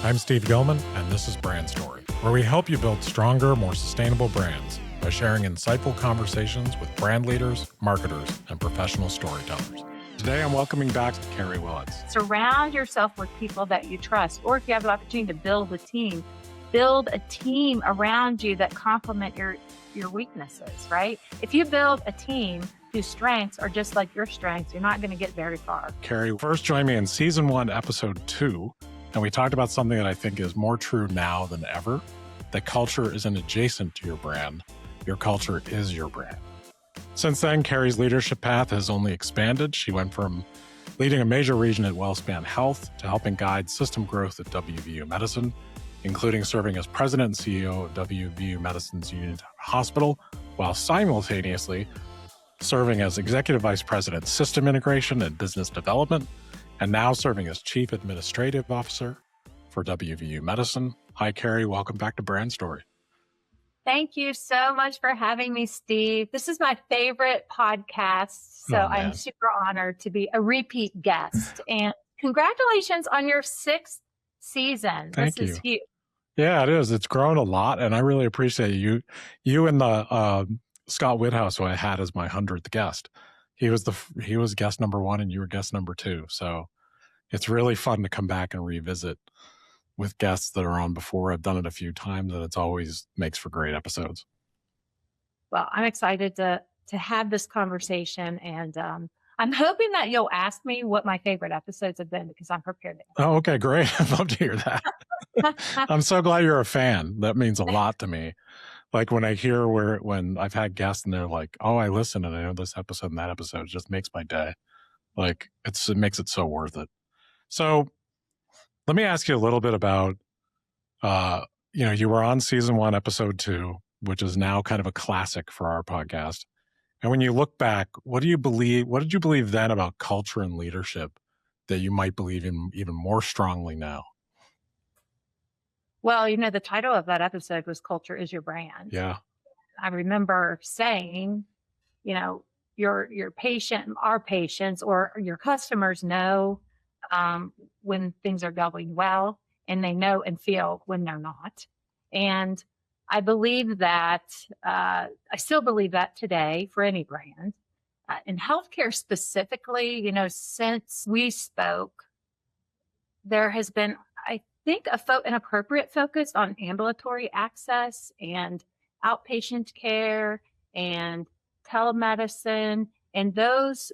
I'm Steve Gilman, and this is Brand Story, where we help you build stronger, more sustainable brands by sharing insightful conversations with brand leaders, marketers, and professional storytellers. Today, I'm welcoming back Carrie Willetts. Surround yourself with people that you trust, or if you have the opportunity to build a team around you that complement your weaknesses, right? If you build a team whose strengths are just like your strengths, you're not going to get very far. Carrie first joined me in season 1, episode 2, and we talked about something that I think is more true now than ever, that culture isn't adjacent to your brand. Your culture is your brand. Since then, Carrie's leadership path has only expanded. She went from leading a major region at WellSpan Health to helping guide system growth at WVU Medicine, including serving as president and CEO of WVU Medicine's Union Hospital, while simultaneously serving as executive vice president, system integration and business development, and now serving as chief administrative officer for WVU Medicine. Hi, Carrie. Welcome back to Brand Story. Thank you so much for having me, Steve. This is my favorite podcast, so I'm super honored to be a repeat guest. And congratulations on your 6th season. Thank you. This is huge. Yeah, it is. It's grown a lot, and I really appreciate you. You and the Scott Whithouse, who I had as my 100th guest. He was guest number 1, and you were guest number 2. So it's really fun to come back and revisit with guests that are on before. I've done it a few times, and it's always makes for great episodes. Well, I'm excited to have this conversation, and I'm hoping that you'll ask me what my favorite episodes have been, because I'm prepared to. Oh, okay, great. I'd love to hear that. I'm so glad you're a fan. That means a lot to me. Like when I hear when I've had guests and they're like, oh, I listen and I know this episode and that episode, it just makes my day. Like it makes it so worth it. So let me ask you a little bit about, you were on season 1, episode 2, which is now kind of a classic for our podcast. And when you look back, what did you believe then about culture and leadership that you might believe in even more strongly now? Well, the title of that episode was Culture is Your Brand. Yeah. I remember saying, your patient, our patients or your customers know when things are going well, and they know and feel when they're not. And I believe that, I still believe that today for any brand. In healthcare specifically, since we spoke, there has been, I think, an appropriate focus on ambulatory access and outpatient care and telemedicine, and those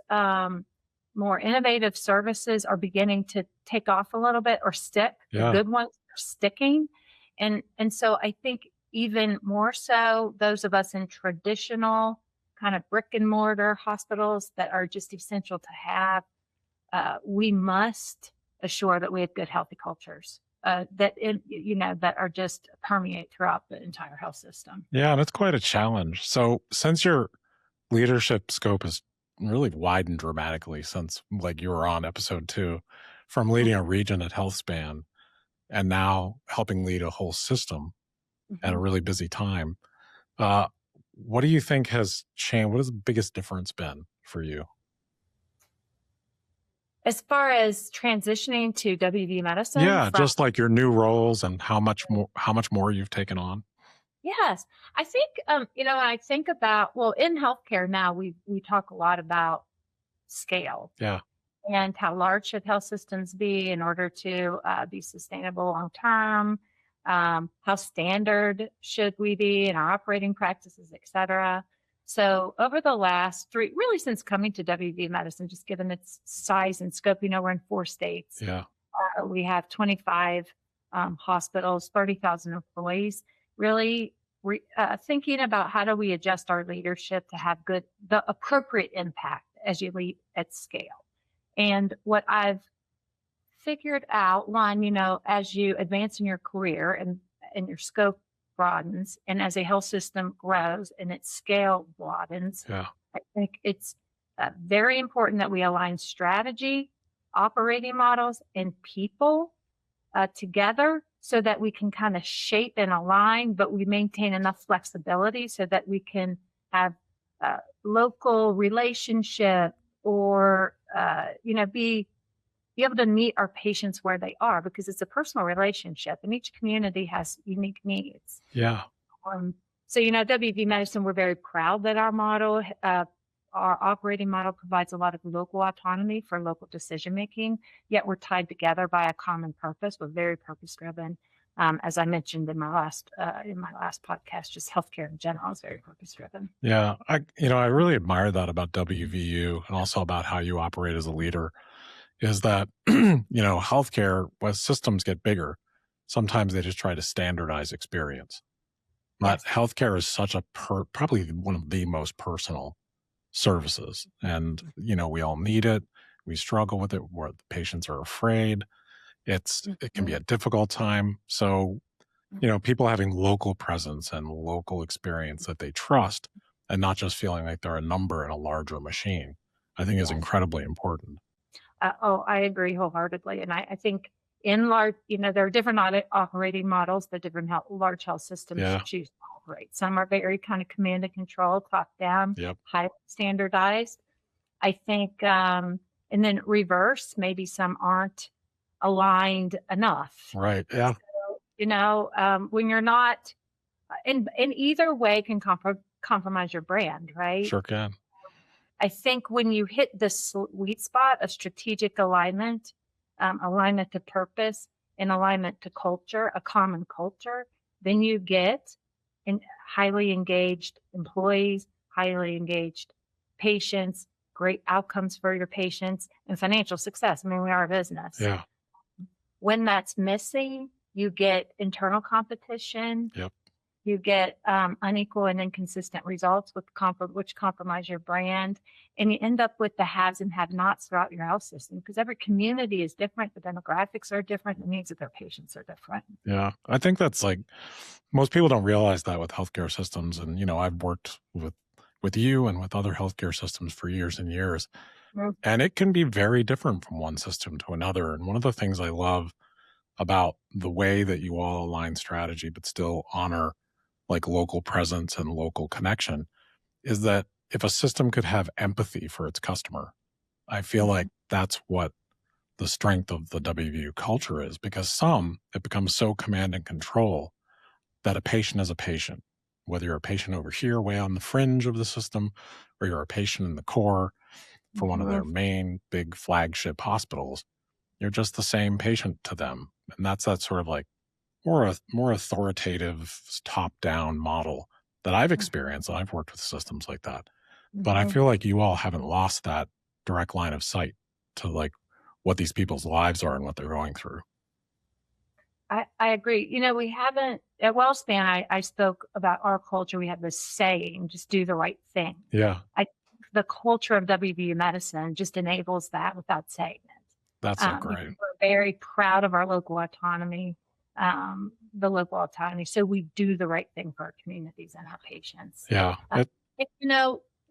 more innovative services are beginning to take off a little bit or stick. Yeah. The good ones are sticking. And so I think even more so, those of us in traditional kind of brick and mortar hospitals that are just essential to have, we must assure that we have good, healthy cultures that are just permeate throughout the entire health system. Yeah, and it's quite a challenge. So since your leadership scope has really widened dramatically since you were on episode 2, from leading a region at HealthSpan and now helping lead a whole system at a really busy time, what do you think has changed? What has the biggest difference been for you? As far as transitioning to WV Medicine? Yeah, just like your new roles and how much more you've taken on. Yes. I think, when I think about, in healthcare now, we talk a lot about scale. Yeah. And how large should health systems be in order to be sustainable long term? How standard should we be in our operating practices, et cetera? So over the last 3, really since coming to WV Medicine, just given its size and scope, we're in 4 states. Yeah. We have 25 hospitals, 30,000 employees, really thinking about how do we adjust our leadership to have the appropriate impact as you lead at scale. And what I've figured out, one, as you advance in your career and your scope broadens, and as a health system grows and its scale broadens, yeah. I think it's very important that we align strategy, operating models, and people together so that we can kind of shape and align, but we maintain enough flexibility so that we can have local relationship or, be be able to meet our patients where they are, because it's a personal relationship and each community has unique needs. Yeah. So, WV Medicine, we're very proud that our model, our operating model provides a lot of local autonomy for local decision making, yet we're tied together by a common purpose. We're very purpose driven. As I mentioned in my last podcast, just healthcare in general is very purpose driven. Yeah. I really admire that about WVU and also about how you operate as a leader is that, healthcare, as systems get bigger, sometimes they just try to standardize experience. But Yes. healthcare is such a probably one of the most personal services. And, we all need it. We struggle with it where the patients are afraid. It can be a difficult time. So, people having local presence and local experience that they trust and not just feeling like they're a number in a larger machine, I think is incredibly important. I agree wholeheartedly. And I think in large, there are different operating models that different large health systems Yeah. choose to operate. Some are very kind of command and control, top down, Yep. highly standardized. I think, and then reverse, maybe some aren't aligned enough. Right. Yeah. So, when you're not, in either way can compromise your brand, right? Sure can. I think when you hit the sweet spot of strategic alignment, alignment to purpose, and alignment to culture, a common culture, then you get highly engaged employees, highly engaged patients, great outcomes for your patients, and financial success. I mean, we are a business. Yeah. When that's missing, you get internal competition. Yep. You get unequal and inconsistent results which compromise your brand. And you end up with the haves and have-nots throughout your health system because every community is different. The demographics are different. The needs of their patients are different. Yeah. I think that's most people don't realize that with healthcare systems. And, I've worked with you and with other healthcare systems for years and years. Mm-hmm. And it can be very different from one system to another. And one of the things I love about the way that you all align strategy but still honor local presence and local connection is that if a system could have empathy for its customer, I feel like that's what the strength of the WVU culture is, because it becomes so command and control that a patient is a patient, whether you're a patient over here way on the fringe of the system or you're a patient in the core for one of their main big flagship hospitals, you're just the same patient to them. And that's that sort of more authoritative top-down model that I've experienced. And I've worked with systems like that. But I feel like you all haven't lost that direct line of sight to what these people's lives are and what they're going through. I agree. We haven't, at WellSpan, I spoke about our culture. We have this saying, just do the right thing. Yeah. The culture of WVU Medicine just enables that without saying it. That's so great. We're very proud of our local autonomy, So we do the right thing for our communities and our patients. Yeah.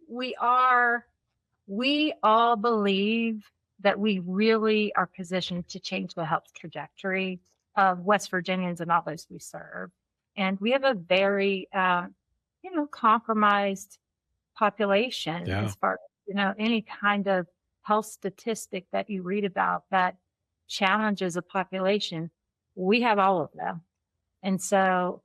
We all believe that we really are positioned to change the health trajectory of West Virginians and all those we serve. And we have a very, compromised population as far as, any kind of health statistic that you read about that challenges a population. We have all of them. And so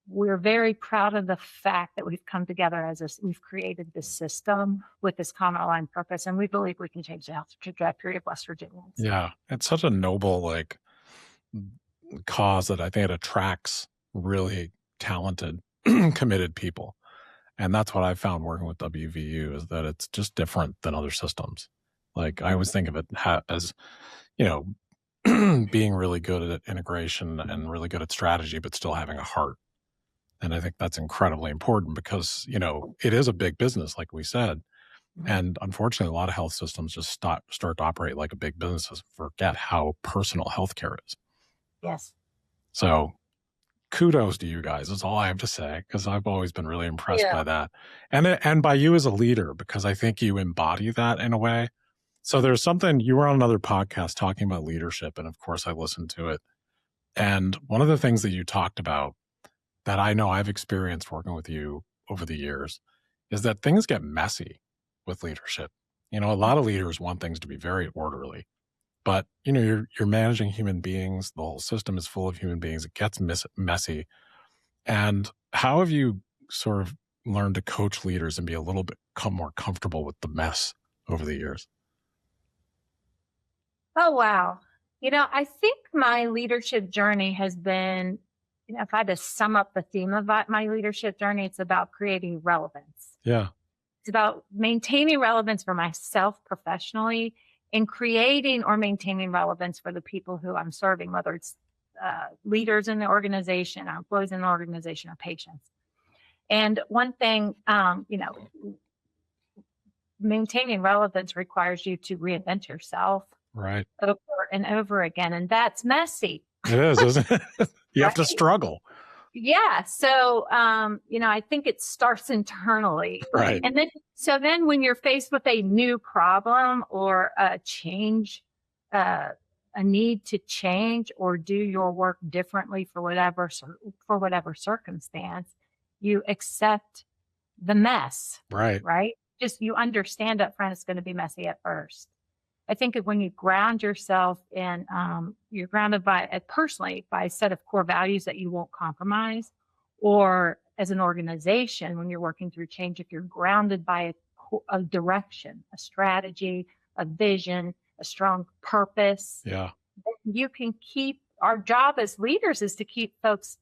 we're very proud of the fact that we've come together we've created this system with this common aligned purpose. And we believe we can change the health trajectory of West Virginians. Yeah. It's such a noble, cause that I think it attracts really talented, committed people. And that's what I found working with WVU is that it's just different than other systems. I always think of it as, being really good at integration and really good at strategy, but still having a heart. And I think that's incredibly important because, it is a big business, like we said. And unfortunately, a lot of health systems just start to operate like a big business and forget how personal healthcare is. Yes. So kudos to you guys is all I have to say, because I've always been really impressed by that. And by you as a leader, because I think you embody that in a way. So there's something, you were on another podcast talking about leadership, and of course I listened to it. And one of the things that you talked about that I know I've experienced working with you over the years is that things get messy with leadership. A lot of leaders want things to be very orderly. But you're managing human beings. The whole system is full of human beings. It gets messy. And how have you sort of learned to coach leaders and be a little bit more comfortable with the mess over the years? Oh, wow. I think my leadership journey has been, if I had to sum up the theme of my leadership journey, it's about creating relevance. Yeah. It's about maintaining relevance for myself professionally and creating or maintaining relevance for the people who I'm serving, whether it's leaders in the organization, our employees in the organization, or patients. And one thing, maintaining relevance requires you to reinvent yourself Right. over and over again. And that's messy. It is, isn't it? You have to Right? struggle. Yeah. So, I think it starts internally. Right. And then when you're faced with a new problem or a change, a need to change or do your work differently for whatever circumstance, you accept the mess. Right. Right. Just you understand up front it's going to be messy at first. I think when you ground yourself in, you're grounded personally by a set of core values that you won't compromise, or as an organization, when you're working through change, if you're grounded by a direction, a strategy, a vision, a strong purpose, Yeah. you can our job as leaders is to keep folks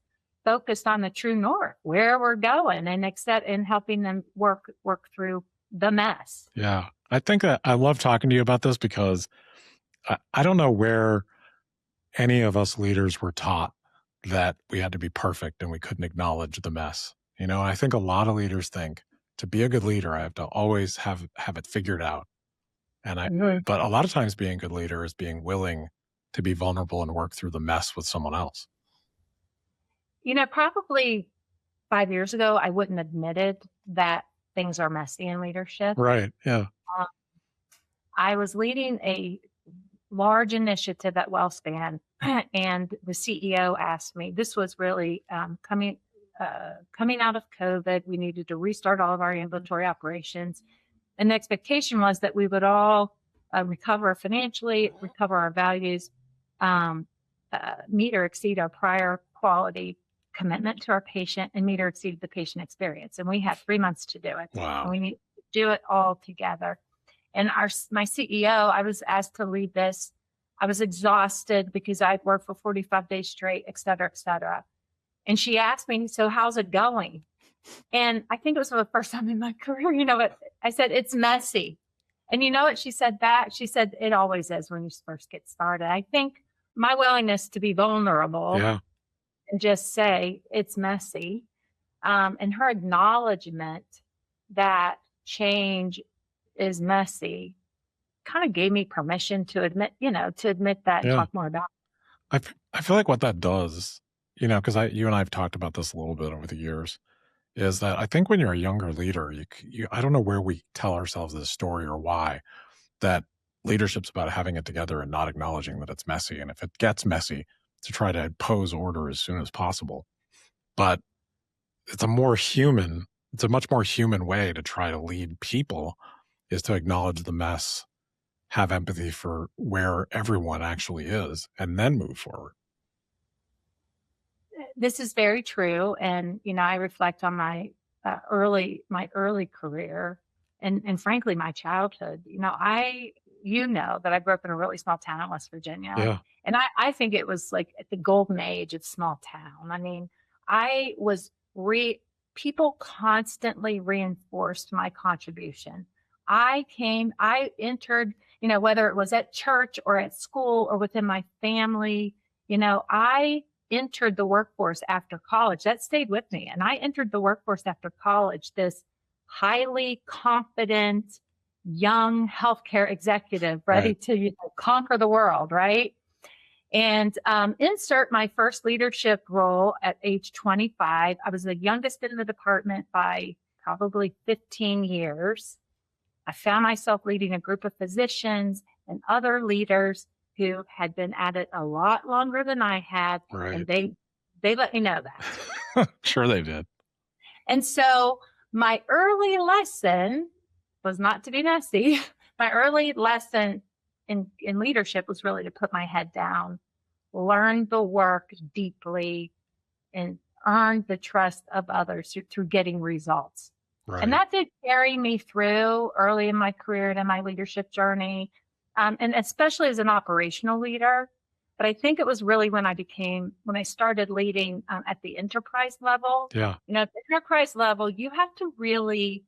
focused on the true north, where we're going, and helping them work through the mess. Yeah. I think that I love talking to you about this because I don't know where any of us leaders were taught that we had to be perfect and we couldn't acknowledge the mess. I think a lot of leaders think to be a good leader, I have to always have it figured out. But a lot of times being a good leader is being willing to be vulnerable and work through the mess with someone else. Probably 5 years ago, I wouldn't have admitted that things are messy in leadership. Right. Yeah. I was leading a large initiative at WellSpan, and the CEO asked me, this was really coming out of COVID. We needed to restart all of our ambulatory operations. And the expectation was that we would all recover financially, recover our values, meet or exceed our prior quality commitment to our patient, and meet or exceed the patient experience. And we had 3 months to do it. Wow. And we need to do it all together. And my CEO, I was asked to lead this. I was exhausted because I'd worked for 45 days straight, et cetera, et cetera. And she asked me, so how's it going? And I think it was for the first time in my career, I said, it's messy. And you know what she said back? She said, it always is when you first get started. I think my willingness to be vulnerable and just say it's messy, and her acknowledgement that change is messy kind of gave me permission to admit that and talk more about it. I feel like what that does, because you and I have talked about this a little bit over the years, is that I think when you're a younger leader, I don't know where we tell ourselves this story or why, that leadership's about having it together and not acknowledging that it's messy. And if it gets messy, to try to impose order as soon as possible. But it's a much more human way to try to lead people, is to acknowledge the mess, have empathy for where everyone actually is, and then move forward. This is very true. And, I reflect on my early career and frankly, my childhood. That I grew up in a really small town in West Virginia. Yeah. And I think it was like at the golden age of small town. I mean, people constantly reinforced my contribution. I entered, whether it was at church or at school or within my family, I entered the workforce after college. That stayed with me. And I entered the workforce after college, this highly confident, young healthcare executive ready to conquer the world, right? And insert my first leadership role at age 25. I was the youngest in the department by probably 15 years. I found myself leading a group of physicians and other leaders who had been at it a lot longer than I had. Right. And they let me know that. Sure they did. And so my early lesson was not to be messy. My early lesson in leadership was really to put my head down, learn the work deeply, and earn the trust of others through getting results. Right. And that did carry me through early in my career and in my leadership journey, and especially as an operational leader. But I think it was really when I started leading at the enterprise level. Yeah. At the enterprise level, you have to really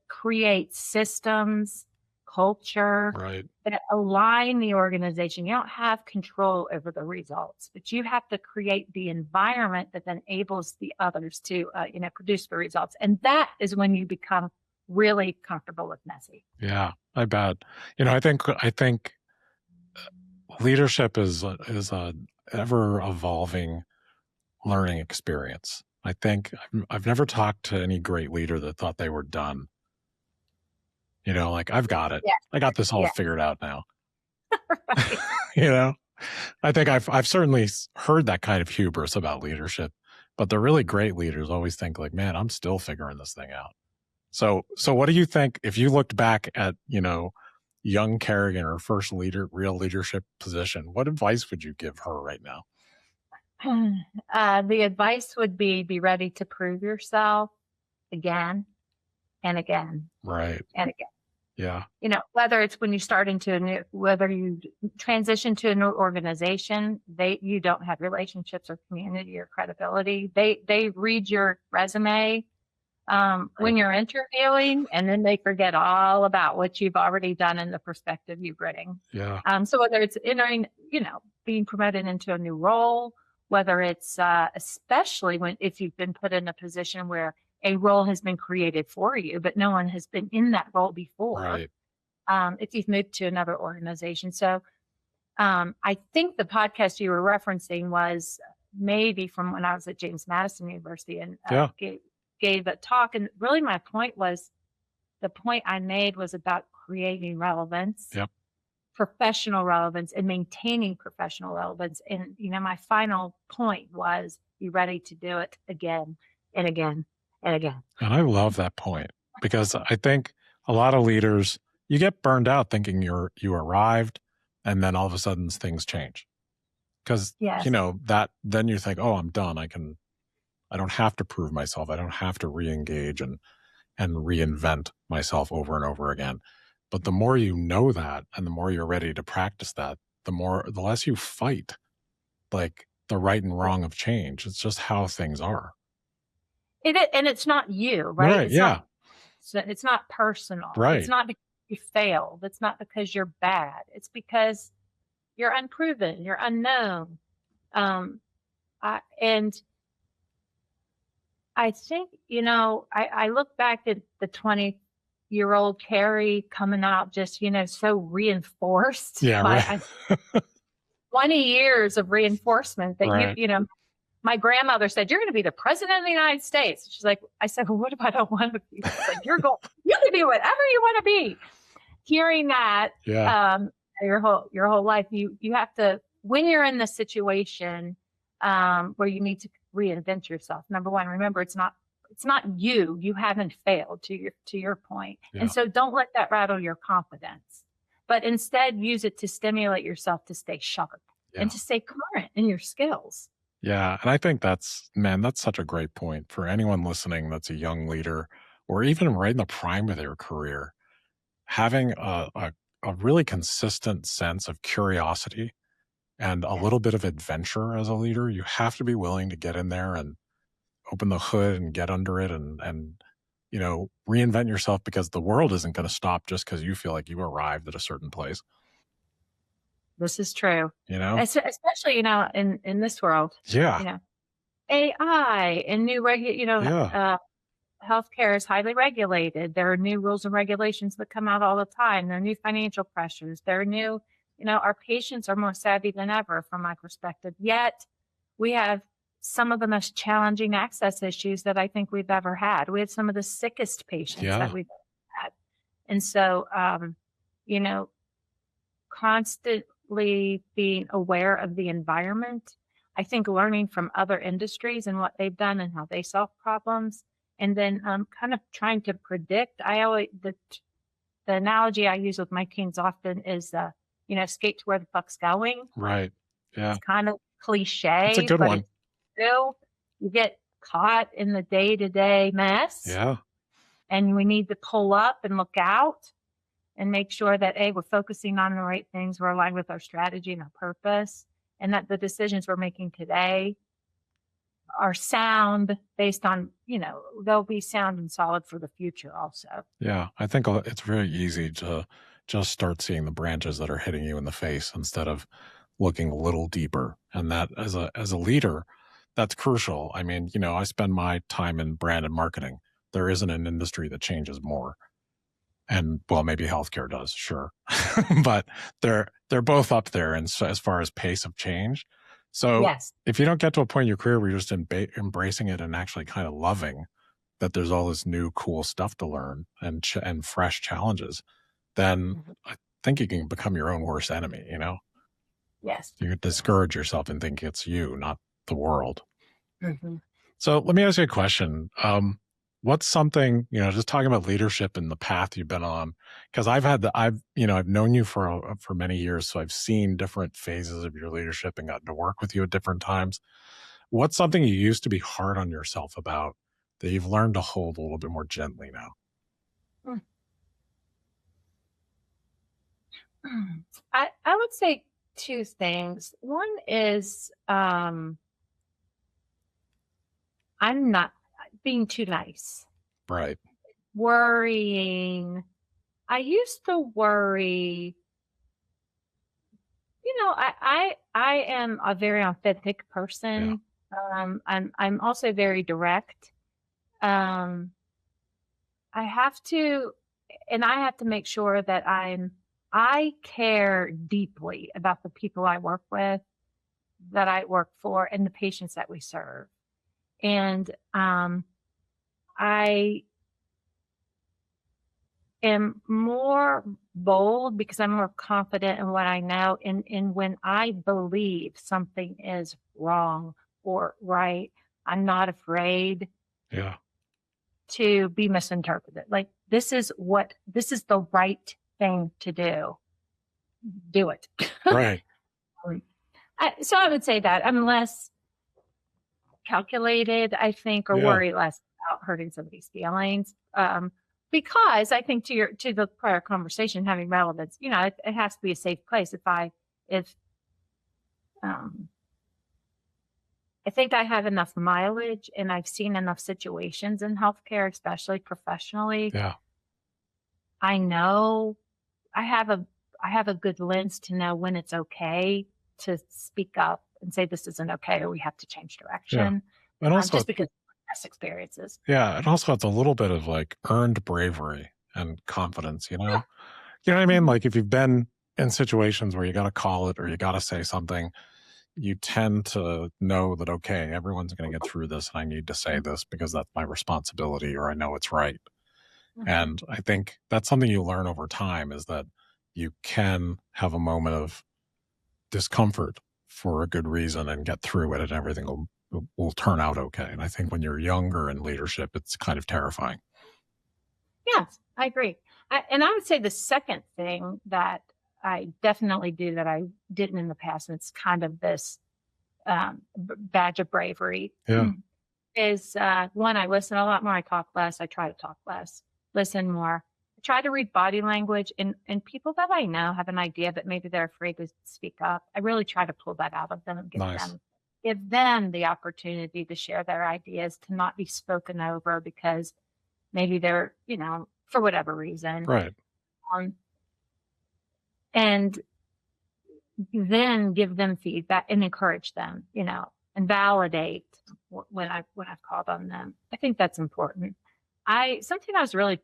create systems, culture Right. that align the organization. You don't have control over the results, but you have to create the environment that enables the others to, produce the results. And that is when you become really comfortable with messy. Yeah, I bet. I think leadership is a ever evolving learning experience. I think I've never talked to any great leader that thought they were done. Like, I've got it. Yeah. I got this all Yeah. figured out now. Right. I think I've certainly heard that kind of hubris about leadership, but the really great leaders always think like, man, I'm still figuring this thing out. So what do you think if you looked back at, young Carrie in her first real leadership position, what advice would you give her right now? The advice would be ready to prove yourself again and again. Right. And again. Yeah. Whether it's when you start whether you transition to a new organization, you don't have relationships or community or credibility. They read your resume when you're interviewing, and then they forget all about what you've already done and the perspective you bring. Yeah. So whether it's entering, being promoted into a new role, whether it's especially if you've been put in a position where a role has been created for you, but no one has been in that role before. Right. If you've moved to another organization. So I think the podcast you were referencing was maybe from when I was at James Madison University and gave a talk. And really the point I made was about creating relevance, professional relevance, and maintaining professional relevance. And, my final point was be ready to do it again and again and again. And I love that point, because I think a lot of leaders, you get burned out thinking you arrived, and then all of a sudden things change. Because, then you think, oh, I'm done. I don't have to prove myself. I don't have to re-engage and reinvent myself over and over again. But the more you know that, and the more you're ready to practice that, the less you fight, like, the right and wrong of change. It's just how things are. And it's not you, right? Right. It's not personal. Right. It's not because you failed. It's not because you're bad. It's because you're unproven. You're unknown. And I think, I look back at the 20-year-old Carrie coming out just, so reinforced. Yeah. Right. 20 years of reinforcement that right. My grandmother said, "You're going to be the president of the United States." She's like, I said, "Well, what if I don't want to be?" She's like, "You can be whatever you want to be." Hearing that, your whole life, you have to, when you're in the situation where you need to reinvent yourself. Number one, remember, it's not you. You haven't failed, to your point. Yeah. And so don't let that rattle your confidence, but instead use it to stimulate yourself to stay sharp and to stay current in your skills. Yeah. And I think that's such a great point for anyone listening that's a young leader, or even right in the prime of their career. Having a really consistent sense of curiosity and a little bit of adventure as a leader. You have to be willing to get in there and open the hood and get under it and reinvent yourself, because the world isn't going to stop just because you feel like you arrived at a certain place. This is true. Especially, in this world. Yeah. AI and new healthcare is highly regulated. There are new rules and regulations that come out all the time. There are new financial pressures. There are new, our patients are more savvy than ever from my perspective. Yet we have some of the most challenging access issues that I think we've ever had. We had some of the sickest patients that we've ever had. And so, constantly being aware of the environment. I think learning from other industries and what they've done and how they solve problems, and then kind of trying to predict. The the analogy I use with my teams often is, skate to where the puck's going. Right. Yeah. It's kind of It's a cliche, good but one. it's true. You get caught in the day-to-day mess, Yeah. and we need to pull up and look out and make sure that we're focusing on the right things, we're aligned with our strategy and our purpose, and that the decisions we're making today are sound based on, they'll be sound and solid for the future also. Yeah. I think it's very easy to just start seeing the branches that are hitting you in the face instead of looking a little deeper. And that as a leader, that's crucial. I mean, I spend my time in brand and marketing. There isn't an industry that changes more. And well, maybe healthcare does, sure. But they're both up there and so as far as pace of change. So Yes. if you don't get to a point in your career where you're just embracing it and actually kind of loving that there's all this new cool stuff to learn and fresh challenges, then Mhm. I think you can become your own worst enemy. Yes. You discourage yourself and think it's you, not the world. Mm-hmm. So let me ask you a question. What's something, just talking about leadership and the path you've been on, because I've known you for many years, so I've seen different phases of your leadership and gotten to work with you at different times. What's something you used to be hard on yourself about that you've learned to hold a little bit more gently now? I would say two things. One is I'm not being too nice, Right. worrying. I used to worry. I am a very authentic person. I'm also very direct. I have to make sure that I care deeply about the people I work with, that I work for, and the patients that we serve. And I am more bold because I'm more confident in what I know. And when I believe something is wrong or right, I'm not afraid Yeah. to be misinterpreted. Like, this is the right thing to do. Do it. Right. So I would say that I'm less calculated, I think, or Yeah. worry less about hurting somebody's feelings. Because I think to the prior conversation, having relevance, it has to be a safe place. I think I have enough mileage and I've seen enough situations in healthcare, especially professionally. Yeah. I know I have a good lens to know when it's okay to speak up and say this isn't okay or we have to change direction. And also, Just because of past experiences. yeah, and also it's a little bit of like earned bravery and confidence, You know what I mean? Like if you've been in situations where you got to call it or you got to say something, you tend to know that, okay, everyone's going to get through this and I need to say this because that's my responsibility or I know it's right. And I think that's something you learn over time is that you can have a moment of discomfort for a good reason and get through it and everything will turn out okay. And I think when you're younger in leadership, it's kind of terrifying. Yes, I agree. And I would say the second thing that I definitely do that I didn't in the past, and it's kind of this badge of bravery, is one, I listen a lot more. I talk less. I try to talk less, listen more. I try to read body language and people that I know have an idea, but maybe they're afraid to speak up. I really try to pull that out of them and give them the opportunity to share their ideas, to not be spoken over because maybe they're, for whatever reason. Right. And then give them feedback and encourage them, and validate when I've called on them. I think that's important. Something I was really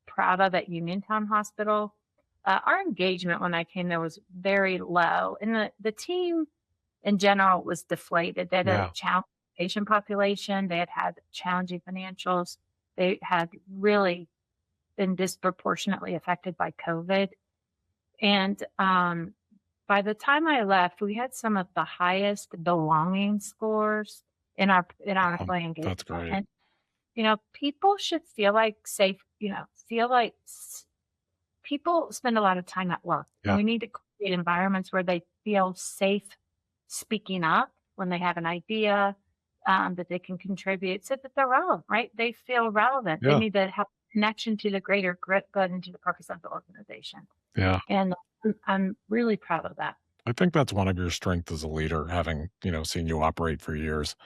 proud of at Uniontown Hospital, our engagement when I came there was very low, and the team in general was deflated. They had a challenging patient population. They had challenging financials. They had really been disproportionately affected by COVID. And by the time I left, we had some of the highest belonging scores in our employee engagement. That's great. And, people should feel like safe, feel like people spend a lot of time at work, and Yeah. we need to create environments where they feel safe speaking up when they have an idea, that they can contribute so that they're relevant, right? They feel relevant. They Yeah. need to have connection to the greater good and to the purpose of the organization. Yeah. And I'm really proud of that. I think that's one of your strengths as a leader, having, seen you operate for years,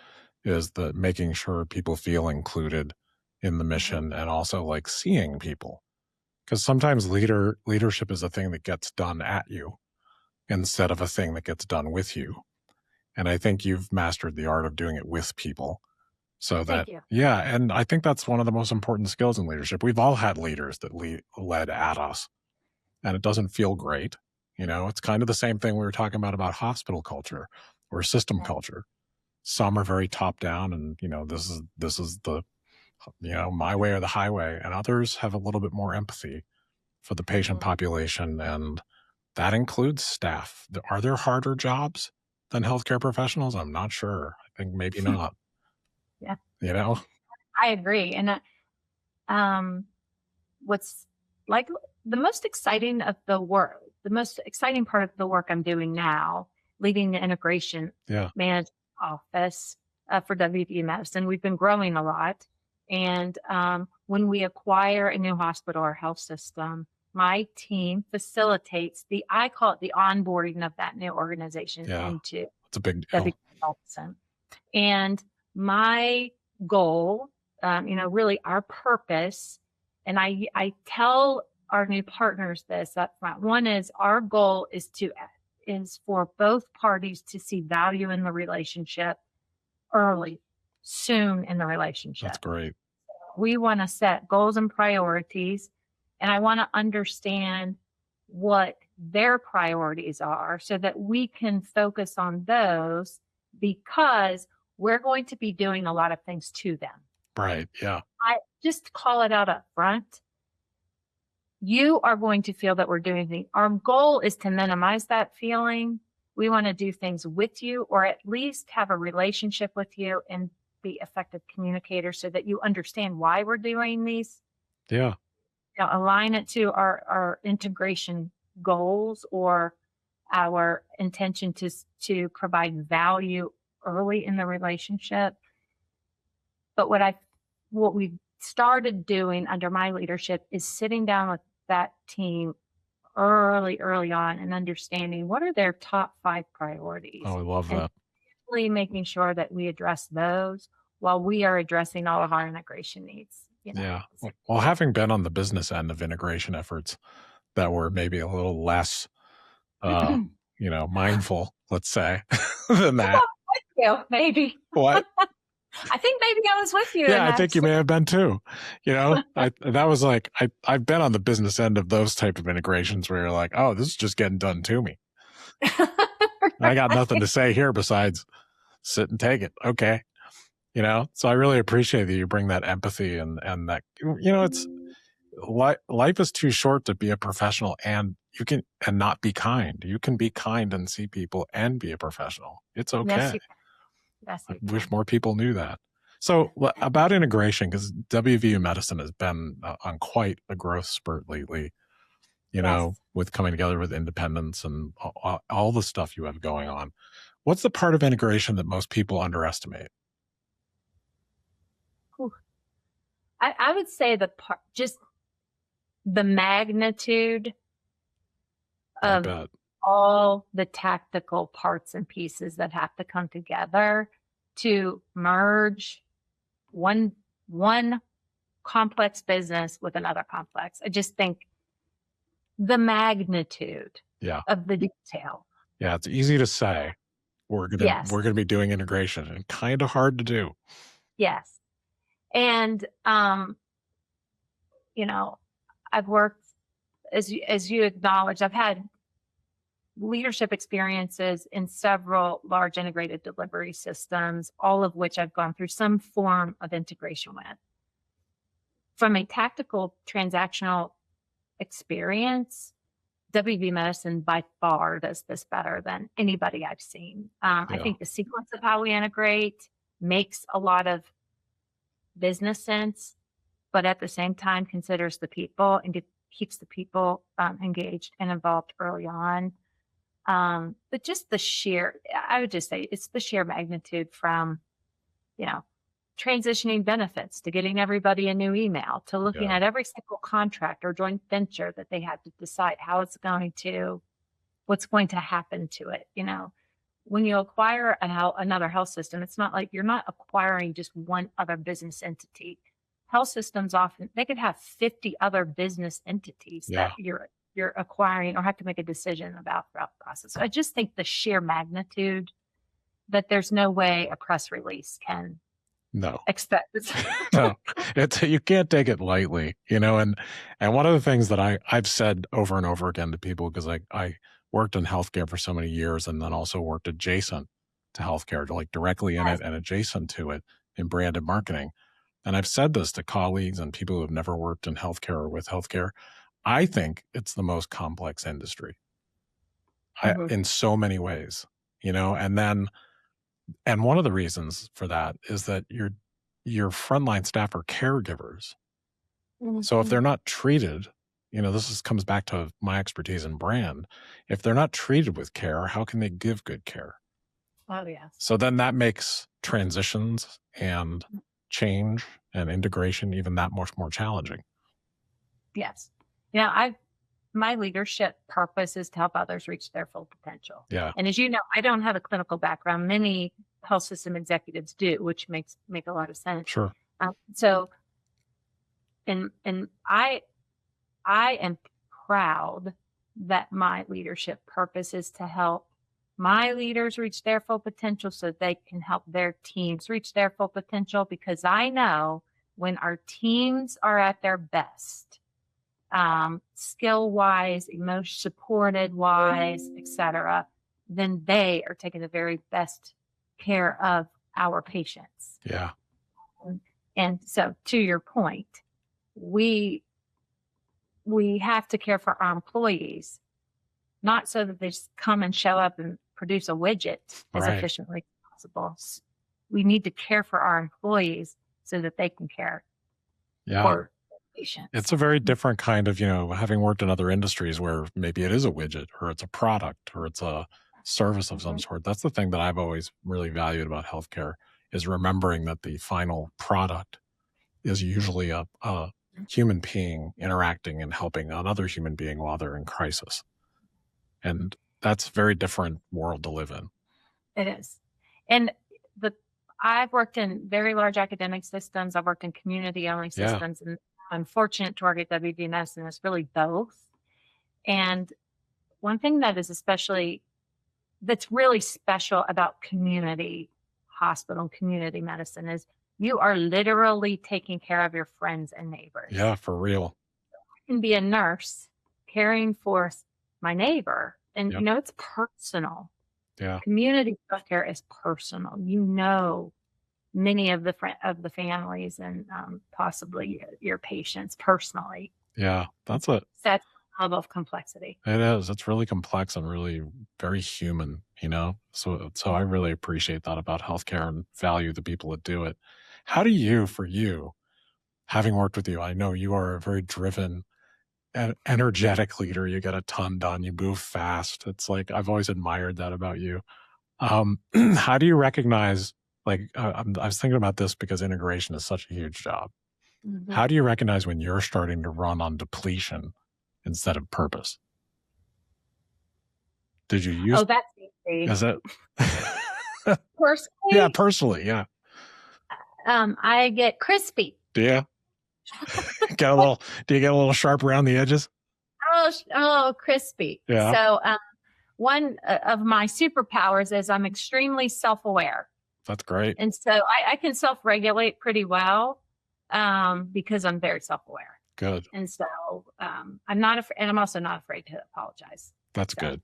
is the making sure people feel included in the Mhm. mission and also like seeing people. Because sometimes leadership is a thing that gets done at you instead of a thing that gets done with you. And I think you've mastered the art of doing it with people. So Thank that, you. yeah, and I think that's one of the most important skills in leadership. We've all had leaders that led at us, and it doesn't feel great. It's kind of the same thing we were talking about hospital culture or system Yeah. culture. Some are very top down, and this is the my way or the highway, and others have a little bit more empathy for the patient Mhm. population, and that includes staff. Are there harder jobs than healthcare professionals? I'm not sure. I think maybe not. Yeah, You know? I agree. And what's like the most exciting of the work, the most exciting part of the work I'm doing now, leading the integration Yeah. management office for WVU Medicine. We've been growing a lot. And when we acquire a new hospital or health system, my team facilitates I call it the onboarding of that new organization Yeah. into It's a big deal. WVU Medicine. And my goal, really our purpose, and I tell our new partners this up front. One is our goal is for both parties to see value in the relationship early, soon in the relationship. That's great. We want to set goals and priorities, and I want to understand what their priorities are so that we can focus on those, because we're going to be doing a lot of things to them. Right. Yeah. I just call it out up front. You are going to feel that we're doing things. Our goal is to minimize that feeling. We want to do things with you, or at least have a relationship with you and be effective communicators so that you understand why we're doing these. Yeah. Align it to our integration goals or our intention to provide value early in the relationship. But what we've started doing under my leadership is sitting down with that team early on and understanding what are their top 5 priorities, Oh, I love and that. really making sure that we address those while we are addressing all of our integration needs. Yeah. Well, having been on the business end of integration efforts that were maybe a little less, mindful, let's say, than that. Maybe. What? I think maybe I was with you. Yeah, I think you may have been too. That was like I've been on the business end of those type of integrations where you're like, oh, this is just getting done to me. I got nothing to say here besides sit and take it. Okay. So I really appreciate that you bring that empathy and that, it's life is too short to be a professional and not be kind. You can be kind and see people and be a professional. It's okay. Yes, you can. Yes, I you can. wish more people knew that. So about integration, because WVU Medicine has been on quite a growth spurt lately, Yes. with coming together with independence and all the stuff you have going on. What's the part of integration that most people underestimate? Whew. I would say just the magnitude I of bet. all the tactical parts and pieces that have to come together to merge one complex business with another complex. I just think the magnitude of the detail. Yeah, it's easy to say we're gonna be doing integration, and kind of hard to do. Yes. And I've worked, as you acknowledged, I've had leadership experiences in several large integrated delivery systems, all of which I've gone through some form of integration with. From a tactical transactional experience, WV Medicine by far does this better than anybody I've seen. I think the sequence of how we integrate makes a lot of business sense, but at the same time considers the people and keeps the people engaged and involved early on. But just I would just say it's the sheer magnitude from, transitioning benefits to getting everybody a new email to looking at every single contract or joint venture that they have to decide what's going to happen to it. When you acquire another health system, it's not like you're not acquiring just one other business entity. Health systems they could have 50 other business entities that you're acquiring or have to make a decision about throughout the process. So I just think the sheer magnitude that there's no way a press release can expect. No, you can't take it lightly, and one of the things that I've said over and over again to people, because I worked in healthcare for so many years and then also worked adjacent to healthcare, like directly in it and adjacent to it in branded marketing. And I've said this to colleagues and people who have never worked in healthcare or with healthcare. I think it's the most complex industry in so many ways, and one of the reasons for that is that your frontline staff are caregivers. So if they're not treated, comes back to my expertise in brand. If they're not treated with care, how can they give good care? Oh, yeah. So then that makes transitions and change and integration even that much more challenging. Yes. My leadership purpose is to help others reach their full potential. Yeah. And as you know, I don't have a clinical background. Many health make a lot of sense. Sure. And I am proud that my leadership purpose is to help my leaders reach their full potential so they can help their teams reach their full potential, because I know when our teams are at their best, skill-wise, emotion supported-wise, etc., then they are taking the very best care of our patients. Yeah. And so, to your point, we have to care for our employees, not so that they just come and show up and produce a widget as efficiently as possible. We need to care for our employees so that they can care for patients. It's a very different kind of, having worked in other industries where maybe it is a widget or it's a product or it's a service of some sort. That's the thing that I've always really valued about healthcare, is remembering that the final product is usually a human being interacting and helping another human being while they're in crisis. And that's a very different world to live in. It is. And I've worked in very large academic systems. I've worked in community-only systems. And I'm fortunate to work at WVNS, and it's really both. And one thing that's really special about community hospital and community medicine is you are literally taking care of your friends and neighbors. Yeah, for real. I can be a nurse caring for my neighbor, and it's personal. Yeah. Community healthcare is personal. Many of the families and possibly your patients personally. Yeah, that's a level of complexity. It is. It's really complex and really very human. So I really appreciate that about healthcare and value the people that do it. How do you, having worked with you, I know you are a very driven and energetic leader. You get a ton done. You move fast. It's like, I've always admired that about you. How do you recognize, I was thinking about this because integration is such a huge job. Mm-hmm. How do you recognize when you're starting to run on depletion instead of purpose? Did you use? Oh, that's easy. Is it? Personally? Yeah, personally, yeah. I get crispy. Do you? Do you get a little sharp around the edges? Oh, crispy. Yeah. So one of my superpowers is I'm extremely self-aware. That's great. And so I can self-regulate pretty well because I'm very self-aware. Good. And so I'm not afraid, and I'm also not afraid to apologize. That's good.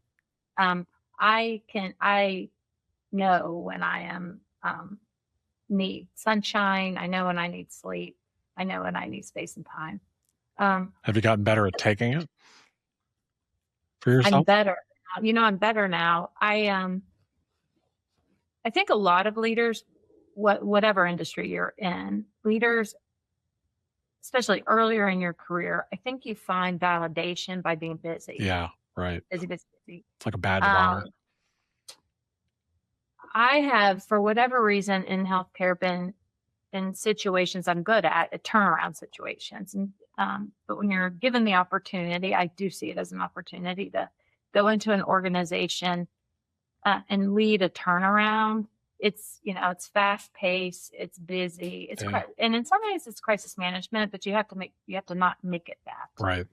I know when I am need sunshine. I know when I need sleep. I know when I need space and time. Have you gotten better at taking it for yourself? I'm better. I'm better now. I think a lot of leaders, whatever industry you're in, leaders especially earlier in your career, I think you find validation by being busy. Yeah, right. Busy, busy, busy. It's like a badge of honor. I have, for whatever reason, in healthcare, been in situations I'm good at turnaround situations. And but when you're given the opportunity, I do see it as an opportunity to go into an organization and lead a turnaround. It's, it's fast paced, it's busy, and in some ways it's crisis management, but you have to not make it that. Right.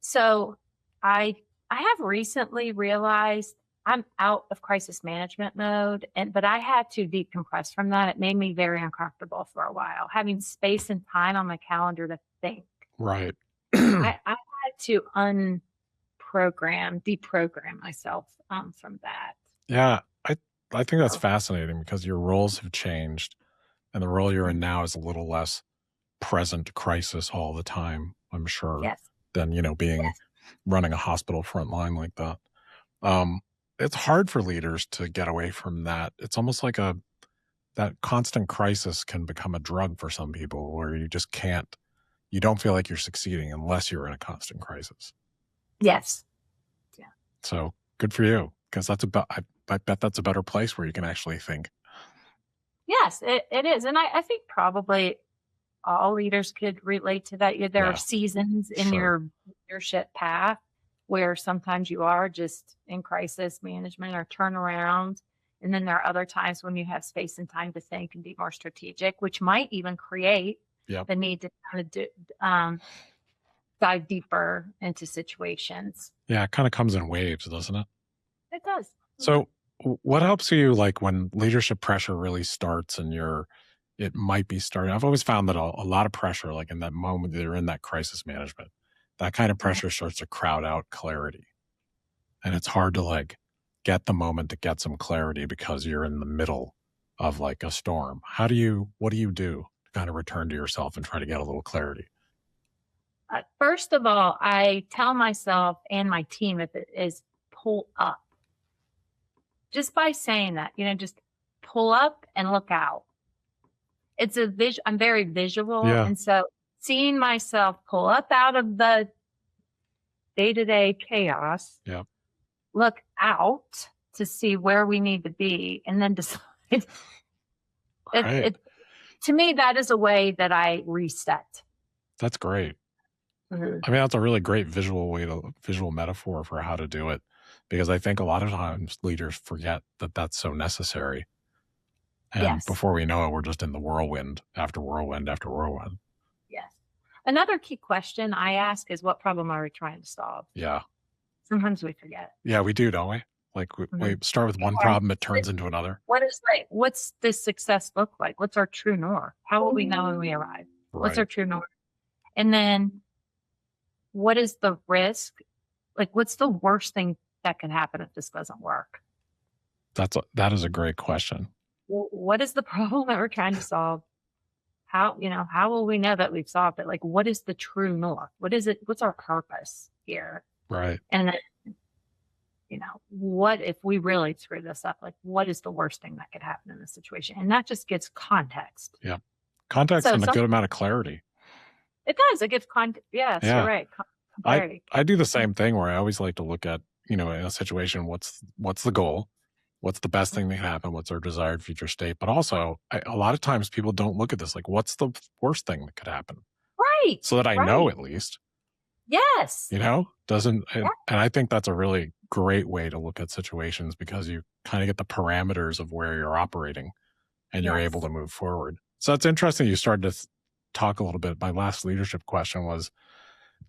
So I have recently realized I'm out of crisis management mode, but I had to decompress from that. It made me very uncomfortable for a while, having space and time on my calendar to think. Right. I had to deprogram myself from that. Yeah, I think that's fascinating because your roles have changed, and the role you're in now is a little less present crisis all the time, I'm sure, than, being running a hospital front line like that. It's hard for leaders to get away from that. It's almost like that constant crisis can become a drug for some people where you just you don't feel like you're succeeding unless you're in a constant crisis. Yes. Yeah. So good for you, because I bet that's a better place where you can actually think. Yes, it is. And I think probably all leaders could relate to that. There are seasons in your leadership path where sometimes you are just in crisis management or turnaround. And then there are other times when you have space and time to think and be more strategic, which might even create the need to kind of dive deeper into situations. Yeah, it kind of comes in waves, doesn't it? It does. So what helps you, like, when leadership pressure really starts and it might be starting? I've always found that a lot of pressure, like in that moment that you're in that crisis management, that kind of pressure starts to crowd out clarity. And it's hard to like get the moment to get some clarity because you're in the middle of like a storm. What do you do to kind of return to yourself and try to get a little clarity? First of all, I tell myself and my team, if it is, pull up. Just by saying that, just pull up and look out. It's I'm very visual. Yeah. And so seeing myself pull up out of the day-to-day chaos, look out to see where we need to be, and then decide. To me, that is a way that I reset. That's great. Mm-hmm. I mean, that's a really great visual metaphor for how to do it, because I think a lot of times leaders forget that that's so necessary. And before we know it, we're just in the whirlwind after whirlwind after whirlwind. Yes. Another key question I ask is, what problem are we trying to solve? Yeah. Sometimes we forget. Yeah, we do, don't we? Like we start with one problem, it turns into another. What's this success look like? What's our true north? How will we know when we arrive? Right. What's our true north? And then what is the risk? Like, what's the worst thing that can happen if this doesn't work? That is a great question. What is the problem that we're trying to solve? How will we know that we've solved it? Like, what is the true north? What is it? What's our purpose here? Right. And then, what if we really screw this up? Like, what is the worst thing that could happen in this situation? And that just gives context. Yeah. Context and a good amount of clarity. It does. It gives context. Yes, yeah. You're right. Clarity. I do the same thing where I always like to look at, in a situation, what's the goal? What's the best thing that can happen? What's our desired future state? But also, a lot of times people don't look at this like, what's the worst thing that could happen? Right. So that I know at least. Yes. And I think that's a really great way to look at situations, because you kind of get the parameters of where you're operating and you're able to move forward. So it's interesting. You started to talk a little bit. My last leadership question was,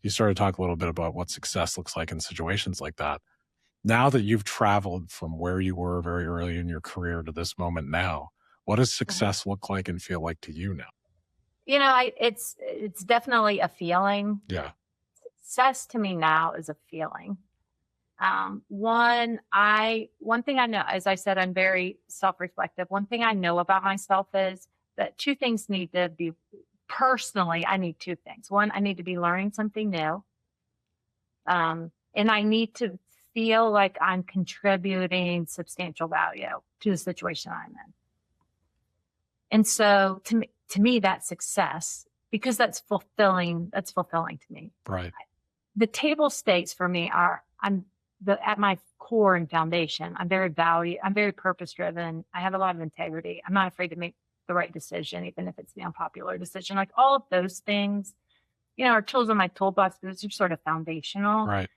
you started to talk a little bit about what success looks like in situations like that. Now that you've traveled from where you were very early in your career to this moment now, what does success look like and feel like to you now? It's definitely a feeling. Yeah. Success to me now is a feeling. One thing I know, as I said, I'm very self-reflective. One thing I know about myself is that two things need to be, personally, I need two things. One, I need to be learning something new. And I need to feel like I'm contributing substantial value to the situation I'm in. And so to me, that's success. because that's fulfilling. That's fulfilling to me. Right. The table stakes for me are at my core and foundation. I'm very purpose driven. I have a lot of integrity. I'm not afraid to make the right decision, even if it's the unpopular decision. Like all of those things, are tools in my toolbox. Those are sort of foundational. Right.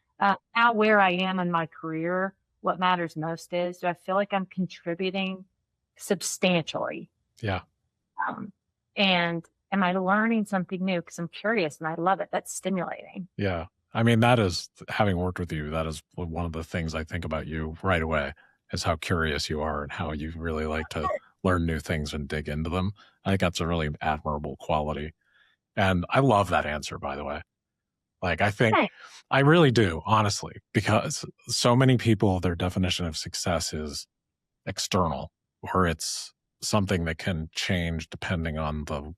Now where I am in my career, what matters most is, do I feel like I'm contributing substantially? Yeah. And am I learning something new? Because I'm curious and I love it. That's stimulating. Yeah. I mean, that is, having worked with you, that is one of the things I think about you right away, is how curious you are and how you really like to learn new things and dig into them. I think that's a really admirable quality. And I love that answer, by the way. Like, I think I really do, honestly, because so many people, their definition of success is external, or it's something that can change depending on the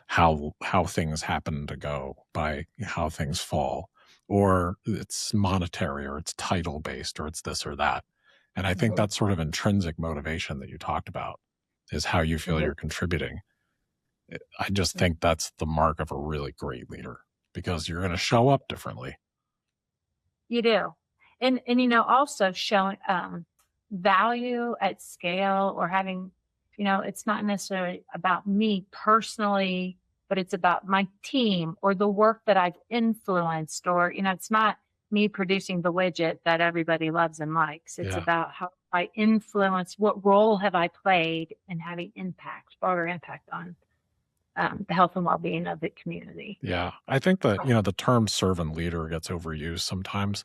how things happen to go, by how things fall, or it's monetary, or it's title based, or it's this or that. And I think that sort of intrinsic motivation that you talked about is how you feel you're contributing. I just think that's the mark of a really great leader, because you're going to show up differently. You do. And also showing value at scale, or having, it's not necessarily about me personally, but it's about my team or the work that I've influenced, or, it's not me producing the widget that everybody loves and likes. It's about how I influence, what role have I played in having broader impact on the health and well-being of the community. Yeah. I think that, the term servant leader gets overused sometimes,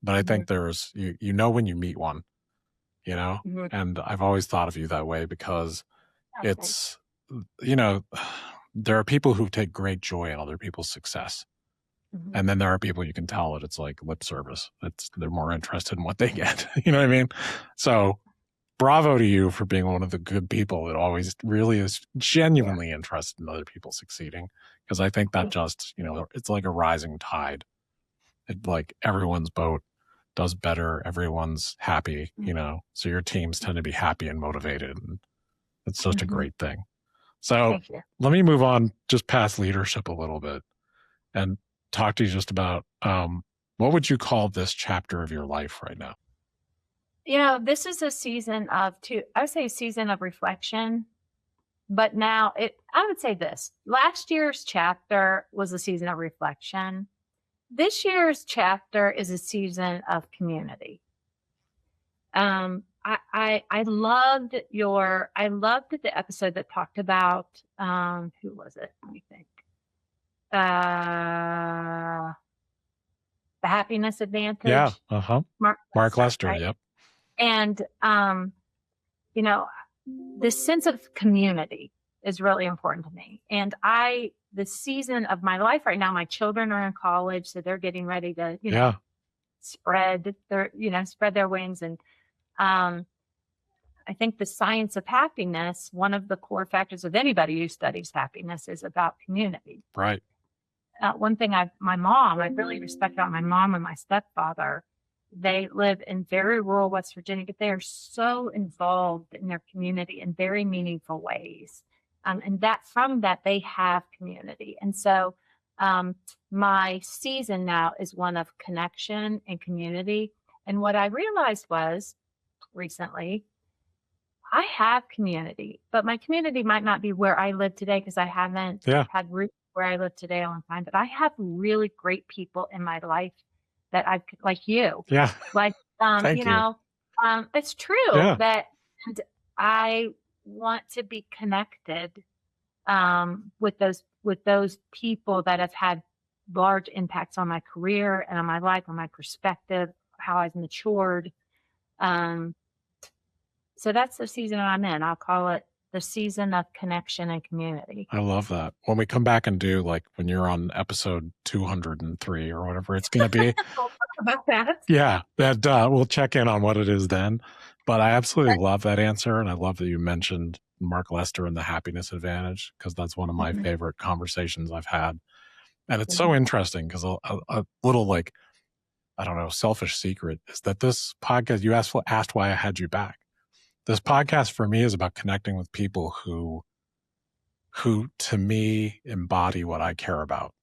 but I think there's, when you meet one, and I've always thought of you that way, because it's, there are people who take great joy in other people's success. And then there are people you can tell that it's like lip service. They're more interested in what they get. You know what I mean? So bravo to you for being one of the good people that always really is genuinely interested in other people succeeding. Because I think that just, it's like a rising tide. Like everyone's boat does better. Everyone's happy, so your teams tend to be happy and motivated. And it's such a great thing. So let me move on just past leadership a little bit and talk to you just about what would you call this chapter of your life right now? This is a season I would say a season of reflection, but now I would say this. Last year's chapter was a season of reflection. This year's chapter is a season of community. I loved the episode that talked about, who was it? Let me think. The happiness advantage. Yeah. Mark Lester. Right? Yep. And, this sense of community is really important to me. And the season of my life right now, my children are in college, so they're getting ready to, spread their wings. And, I think the science of happiness, one of the core factors of anybody who studies happiness, is about community. Right. One thing I really respect about my mom and my stepfather. They live in very rural West Virginia, but they are so involved in their community in very meaningful ways. And from that, they have community. And so my season now is one of connection and community. And what I realized was recently, I have community, but my community might not be where I live today, because I haven't had roots where I live today a long time. But I have really great people in my life that like you. Yeah. Like, Thank you. It's true that, and I want to be connected with those people that have had large impacts on my career and on my life, on my perspective, how I've matured. So that's the season I'm in. I'll call it the season of connection and community. I love that. When we come back and do, like, when you're on episode 203 or whatever it's going to be. About that. Yeah, that we'll check in on what it is then. But I absolutely love that answer. And I love that you mentioned Mark Lester and the happiness advantage, because that's one of my favorite conversations I've had. And it's so interesting, because a little, like, I don't know, selfish secret is that this podcast, you asked why I had you back. This podcast for me is about connecting with people who who to me embody what I care about.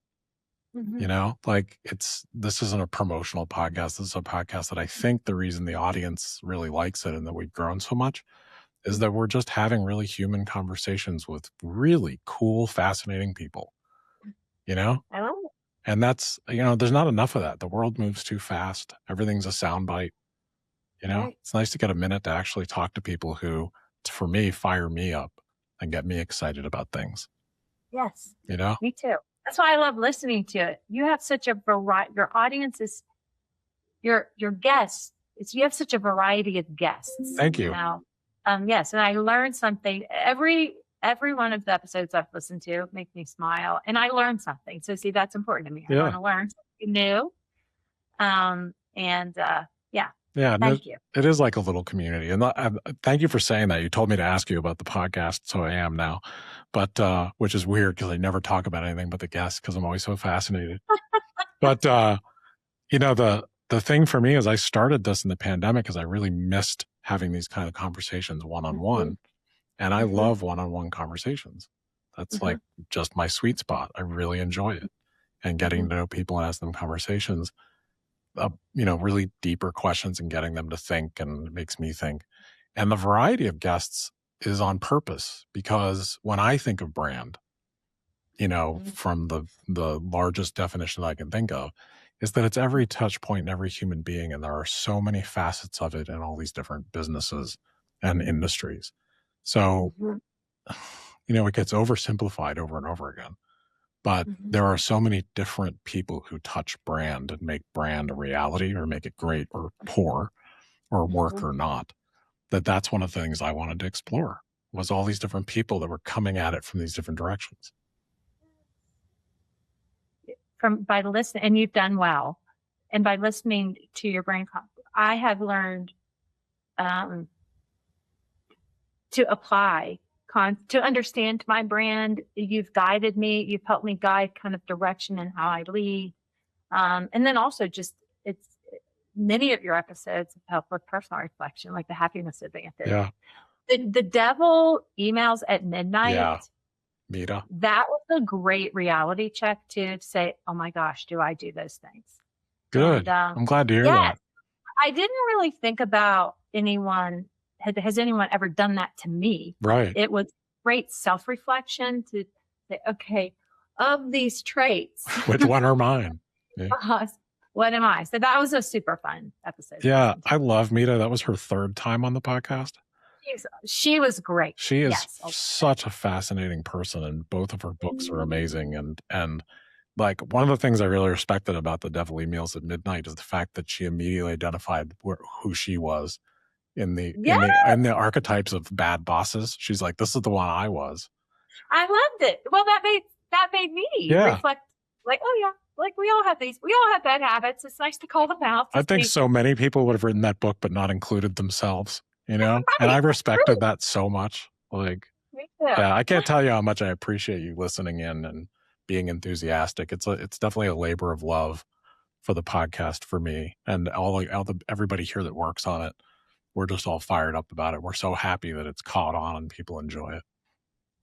You know, like this isn't a promotional podcast. This is a podcast that I think the reason the audience really likes it and that we've grown so much is that we're just having really human conversations with really cool, fascinating people, you know? I love it. And that's, there's not enough of that. The world moves too fast. Everything's a soundbite. Right. It's nice to get a minute to actually talk to people who, for me, fire me up and get me excited about things. Yes. You know? Me too. That's why I love listening to it. You have such a variety. Your audience is your guests. You have such a variety of guests. Thank you. Now, yes, and I learned something. Every one of the episodes I've listened to make me smile, and I learned something. So, see, that's important to me. I want to learn something new. Yeah, thank you. It is like a little community. And thank you for saying that. You told me to ask you about the podcast, so I am now. But which is weird because I never talk about anything but the guests because I'm always so fascinated. But the thing for me is I started this in the pandemic because I really missed having these kind of conversations one-on-one. And I love one-on-one conversations. That's like just my sweet spot. I really enjoy it. And getting to know people and ask them conversations. Really deeper questions and getting them to think, and it makes me think. And the variety of guests is on purpose because when I think of brand, from the largest definition that I can think of, is that it's every touch point in every human being. And there are so many facets of it in all these different businesses and industries. So, it gets oversimplified over and over again. But there are so many different people who touch brand and make brand a reality or make it great or poor or work or not, that's one of the things I wanted to explore was all these different people that were coming at it from these different directions. By listening, and you've done well. And by listening to your brand, I have learned to apply to understand my brand. You've guided me. You've helped me guide kind of direction in how I lead. And then also many of your episodes have helped with personal reflection, like the happiness advantage. Yeah. The devil emails at midnight. Yeah. Mita. That was a great reality check to say, oh my gosh, do I do those things? Good. And, I'm glad to hear that. I didn't really think about anyone. Has anyone ever done that to me? Right. It was great self-reflection to say, okay, of these traits, which one are mine? Yeah. What am I? So that was a super fun episode. Yeah, I love Mita. That was her third time on the podcast. She was great. She is such a fascinating person, and both of her books are amazing. And like one of the things I really respected about the Devil Emails at Midnight is the fact that she immediately identified who she was in the archetypes of bad bosses. She's like, this is the one I was. I loved it. Well, that made me reflect. Like, oh yeah, like we all have these. We all have bad habits. It's nice to call them out. I think so many people would have written that book, but not included themselves. And I respected that so much. Like, I can't tell you how much I appreciate you listening in and being enthusiastic. It's definitely a labor of love for the podcast for me and everybody here that works on it. We're just all fired up about it. We're so happy that it's caught on and people enjoy it.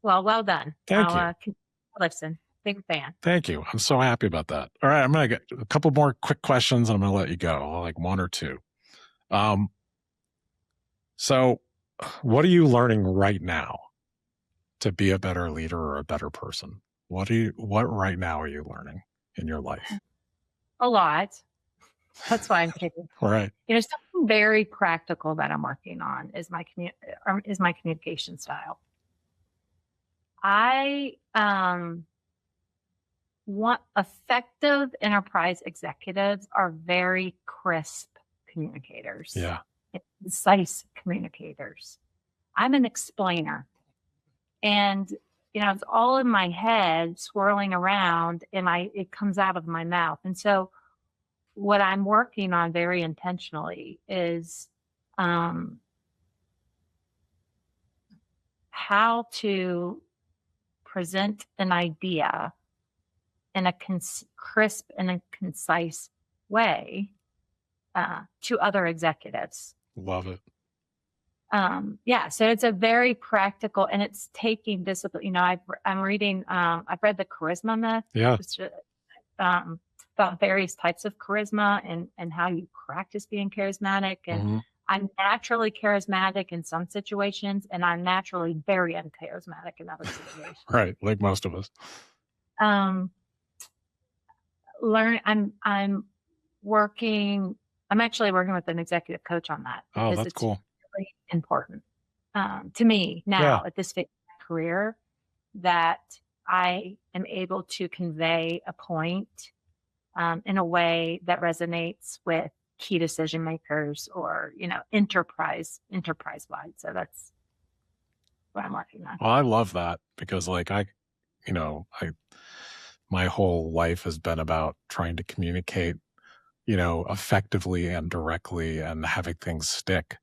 Well done. Thank you. Listen, big fan. Thank you. I'm so happy about that. All right, I'm going to get a couple more quick questions and I'm going to let you go, like one or two. So what are you learning right now to be a better leader or a better person? What right now are you learning in your life? A lot. That's why I'm kidding. All right. Something very practical that I'm working on is my communication style. I want effective enterprise executives are very crisp communicators. Yeah. Concise communicators. I'm an explainer. And, it's all in my head swirling around and it comes out of my mouth. And so what I'm working on very intentionally is how to present an idea in a crisp and a concise way to other executives. Love it. Yeah, so it's a very practical, and it's taking discipline. You know, I'm reading, I've read the Charisma Myth, Yeah. which about various types of charisma and how you practice being charismatic. And Mhm. I'm naturally charismatic in some situations, and I'm naturally very uncharismatic in other situations. Right. Like most of us. Um, I'm working, I'm actually working with an executive coach on that Oh, because that's it's cool. really important to me Yeah. now at this phase of my career that I am able to convey a point in a way that resonates with key decision makers or, you know, enterprise wide. So that's what I'm working on. Well, I love that because like my whole life has been about trying to communicate, effectively and directly and having things stick,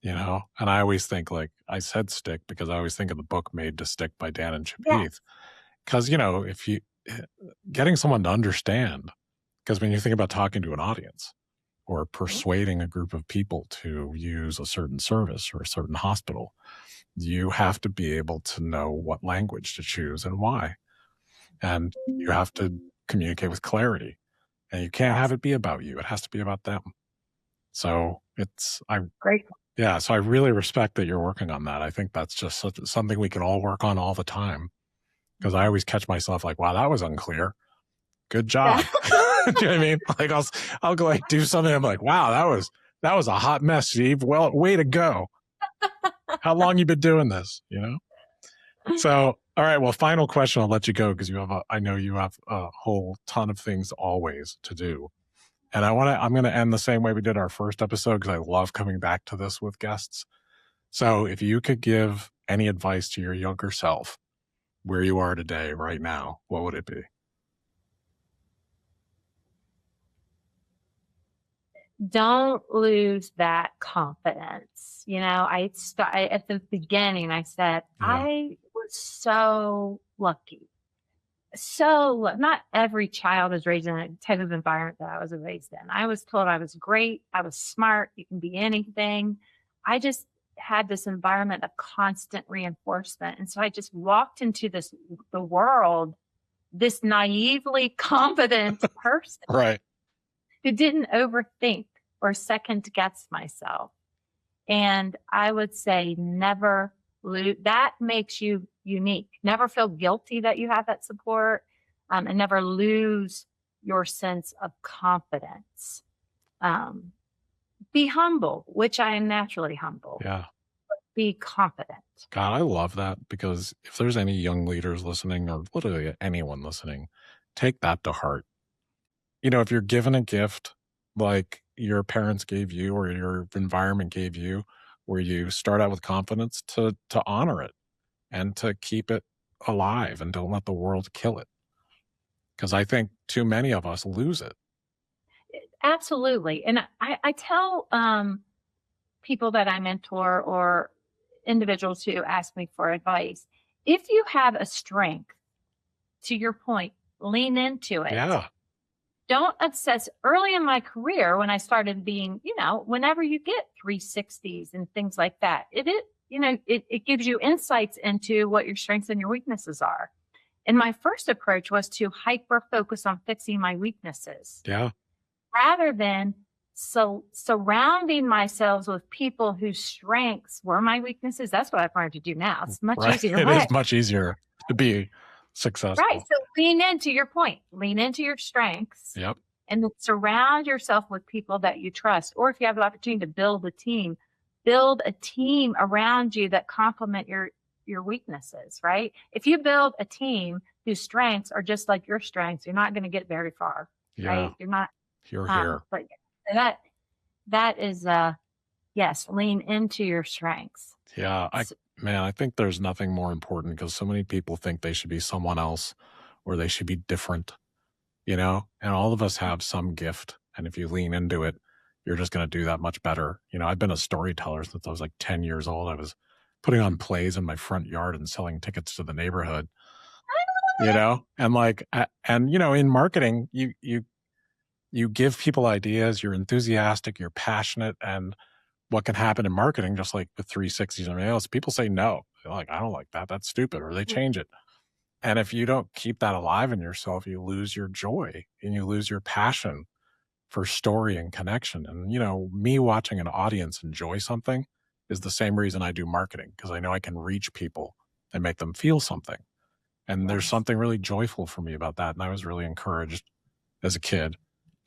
and I always think like I said stick because I always think of the book Made to Stick by Dan and Chip Yeah. Heath. Because, if you getting someone to understand, because when you think about talking to an audience or persuading a group of people to use a certain service or a certain hospital, you have to be able to know what language to choose and why. And you have to communicate with clarity. And you can't have it be about you. It has to be about them. So Great. yeah, so I really respect that you're working on that. I think that's just something we can all work on all the time. Because I always catch myself like, wow, that was unclear. Good job. Do you know what I mean? Like I'll go like do something. I'm like, wow, that was a hot mess, Steve. Well, way to go. How long you been doing this? So, all right. Well, final question. I'll let you go because I know you have a whole ton of things always to do. And I'm going to end the same way we did our first episode because I love coming back to this with guests. So if you could give any advice to your younger self where you are today, right now, what would it be? Don't lose that confidence. You know, at the beginning, I said, Yeah. I was so lucky. So not every child is raised in a type of environment that I was raised in. I was told I was great. I was smart. You can be anything. I just had this environment of constant reinforcement. And so I just walked into the world, this naively confident person Right. who didn't overthink or second guess myself. And I would say never lose. That makes you unique. Never feel guilty that you have that support, and never lose your sense of confidence. Be humble, which I am naturally humble. Yeah. Be confident. God, I love that because if there's any young leaders listening or literally anyone listening, take that to heart. If you're given a gift like your parents gave you or your environment gave you, where you start out with confidence to honor it and to keep it alive and don't let the world kill it. Because I think too many of us lose it. Absolutely. And I tell people that I mentor or individuals who ask me for advice, if you have a strength, to your point, lean into it. Yeah. Don't obsess. Early in my career, when I started being, whenever you get 360s and things like that, it gives you insights into what your strengths and your weaknesses are. And my first approach was to hyper focus on fixing my weaknesses. Yeah. Rather than surrounding myself with people whose strengths were my weaknesses. That's what I've learned to do now. It's much easier. It is much easier to be successful. Right. So lean into your point, lean into your strengths. Yep. And then surround yourself with people that you trust. Or if you have the opportunity to build a team around you that complement your weaknesses, right? If you build a team whose strengths are just like your strengths, you're not going to get very far. Yeah. Right? You're not. You're here. But that is yes, lean into your strengths. Yeah. I think there's nothing more important because so many people think they should be someone else or they should be different, and all of us have some gift. And if you lean into it, you're just going to do that much better. I've been a storyteller since I was like 10 years old. I was putting on plays in my front yard and selling tickets to the neighborhood, and in marketing, you give people ideas, you're enthusiastic, you're passionate. And what can happen in marketing, just like with 360s and everything else, people say no. They're like, I don't like that. That's stupid. Or they change it. And if you don't keep that alive in yourself, you lose your joy and you lose your passion for story and connection. And, me watching an audience enjoy something is the same reason I do marketing, because I know I can reach people and make them feel something. And there's something really joyful for me about that. And I was really encouraged as a kid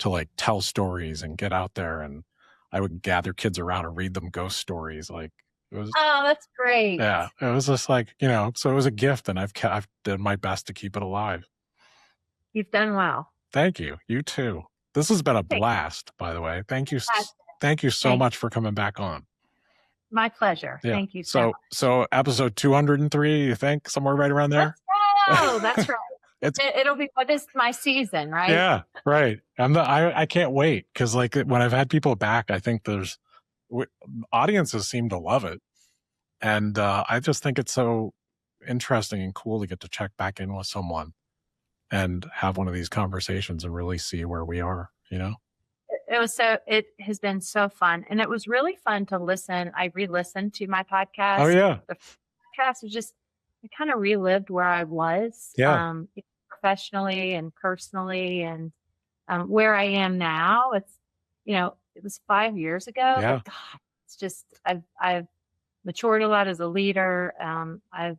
to like tell stories and get out there. And I would gather kids around and read them ghost stories. Like it was, Oh, that's great. yeah, it was just like, so it was a gift, and I've done my best to keep it alive. You've done well. Thank you. You too. This has been a blast, by the way. Thank you. Thank you so much for coming back on. My pleasure. Yeah. Thank you so much. So episode 203, you think, somewhere right around there? Oh, that's right. It'll be, this is my season, right? Yeah, right. I can't wait, because like when I've had people back, I think audiences seem to love it. And I just think it's so interesting and cool to get to check back in with someone and have one of these conversations and really see where we are, It has been so fun. And it was really fun to listen. I re-listened to my podcast. Oh, yeah. The podcast was just, I kind of relived where I was. Yeah. Professionally and personally, and where I am now. It's, it was 5 years ago. Yeah. But God, it's just, I've matured a lot as a leader. I've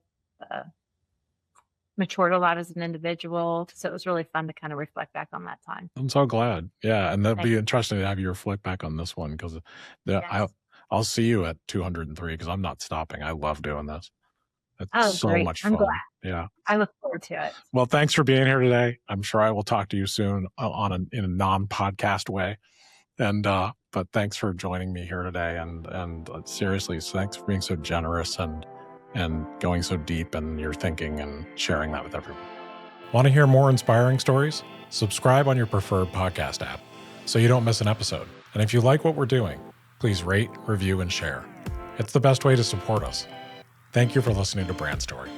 matured a lot as an individual. So it was really fun to kind of reflect back on that time. I'm so glad. Yeah. And that'd be interesting to have you reflect back on this one, because I'll see you at 203, because I'm not stopping. I love doing this. It's so much fun. I'm glad. Yeah. I look forward to it. Well, thanks for being here today. I'm sure I will talk to you soon in a non-podcast way. And, but thanks for joining me here today. And seriously, thanks for being so generous and going so deep in your thinking and sharing that with everyone. Want to hear more inspiring stories? Subscribe on your preferred podcast app so you don't miss an episode. And if you like what we're doing, please rate, review, and share. It's the best way to support us. Thank you for listening to Brand Story.